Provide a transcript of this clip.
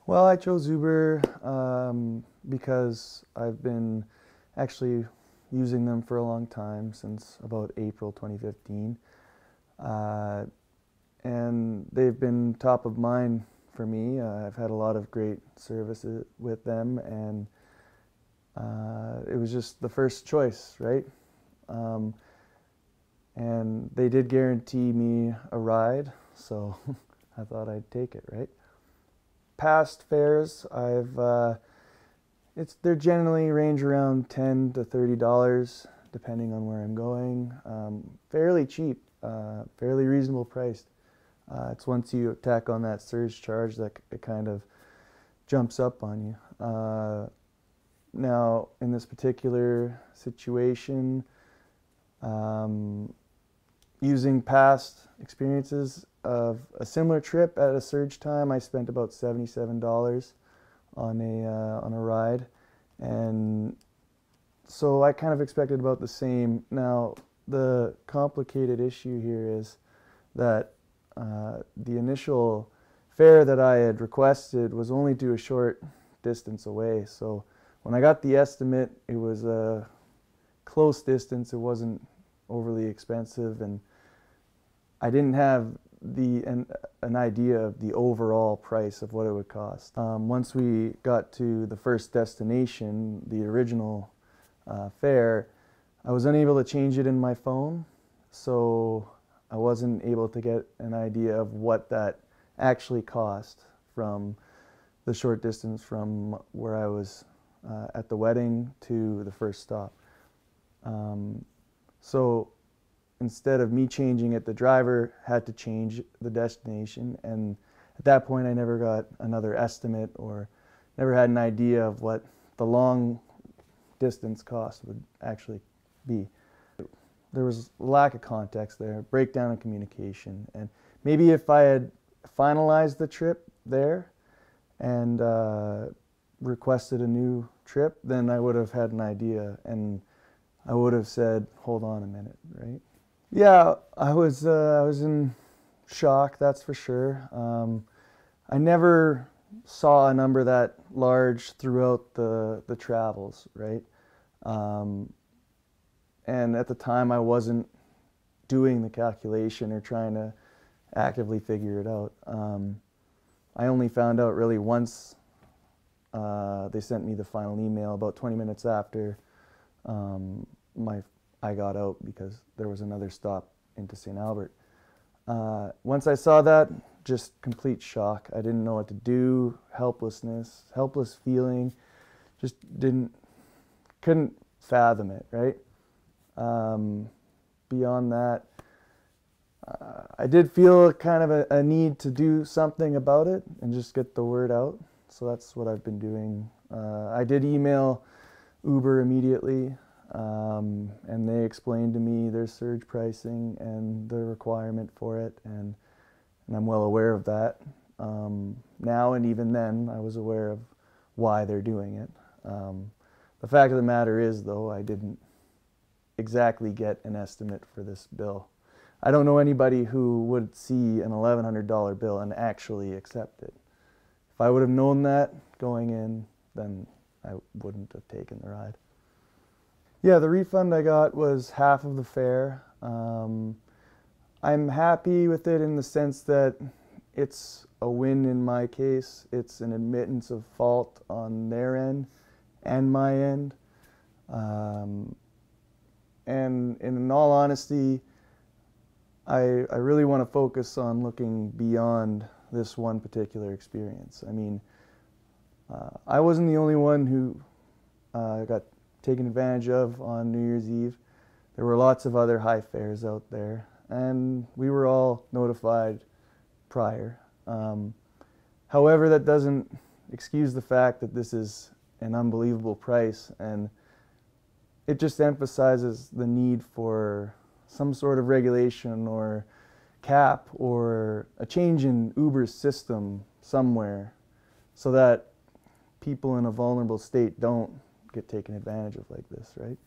Well, I chose Uber because I've been actually using them for a long time, since about April 2015. Uh, and they've been top of mind for me. I've had a lot of great services with them, and it was just the first choice, right? Um, and they did guarantee me a ride, so I thought I'd take it, right? Past fares, they're generally range around $10 to $30 depending on where I'm going. Fairly cheap, fairly reasonable priced. It's once you tack on that surge charge that it kind of jumps up on you. Now, in this particular situation, using past experiences of a similar trip at a surge time, I spent about $77 on a ride, and so I kind of expected about the same. Now, the complicated issue here is that the initial fare that I had requested was only to a short distance away. So when I got the estimate, it was a close distance. It wasn't overly expensive, and I didn't have an idea of the overall price of what it would cost. Once we got to the first destination, the original fare, I was unable to change it in my phone, so I wasn't able to get an idea of what that actually cost from the short distance from where I was at the wedding to the first stop. So instead of me changing it, the driver had to change the destination, and at that point I never got another estimate or never had an idea of what the long distance cost would actually be. There was lack of context there, breakdown in communication, and maybe if I had finalized the trip there and requested a new trip, then I would have had an idea, and I would have said, hold on a minute, right? Yeah, I was in shock, that's for sure. I never saw a number that large throughout the travels, right? And at the time I wasn't doing the calculation or trying to actively figure it out. I only found out really once they sent me the final email, about 20 minutes after I got out, because there was another stop into St. Albert. Once I saw that, just complete shock. I didn't know what to do, helpless feeling, just couldn't fathom it, right? Beyond that, I did feel kind of a need to do something about it and just get the word out. So that's what I've been doing. I did email Uber immediately, and they explained to me their surge pricing and the requirement for it, and I'm well aware of that now, and even then I was aware of why they're doing it. The fact of the matter is, though, I didn't exactly get an estimate for this bill. I don't know anybody who would see an $1,100 bill and actually accept it. If I would have known that going in, then I wouldn't have taken the ride. Yeah, the refund I got was half of the fare. I'm happy with it in the sense that it's a win in my case. It's an admittance of fault on their end and my end. And in all honesty, I really want to focus on looking beyond this one particular experience. I mean, I wasn't the only one who got taken advantage of on New Year's Eve. There were lots of other high fares out there, and we were all notified prior. However, that doesn't excuse the fact that this is an unbelievable price, and it just emphasizes the need for some sort of regulation or cap or a change in Uber's system somewhere so that people in a vulnerable state don't get taken advantage of like this, right?